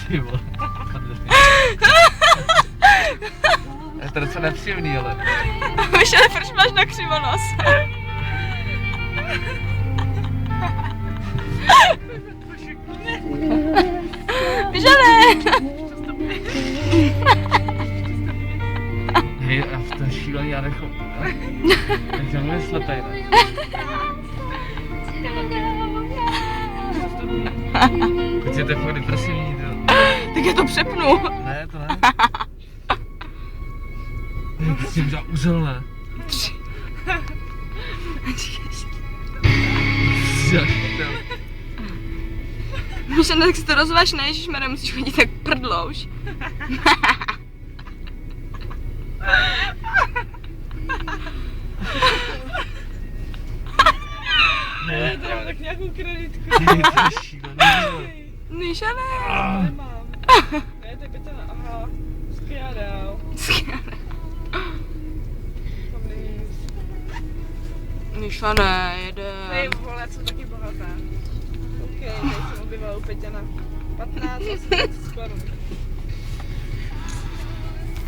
Ty vole. Je to docela nepříjemný, ale... Michale, proč máš na křivo nos? Michale! Hej, a v ten šílený, já nechom... Tak jsem mluví slepej, ne? Kuci, to je fakt depresivní, to. Tak já to přepnu. Ne, to ne. Ty jsi možná uzel, ne? Michale, tak si to rozvaž, ne? Ježišmarja, musíš chodit tak prdlo už. Ne, to mám tak nějakou kreditku. Jej, to je šílený. Michale! Nemám. Ne, to je betona, aha. Skvělou. Tam není nic. Michale, jede. Hej, vole, já jsem taky bohatá. OK, tady jsem objevila u Peťana 15 000 korun.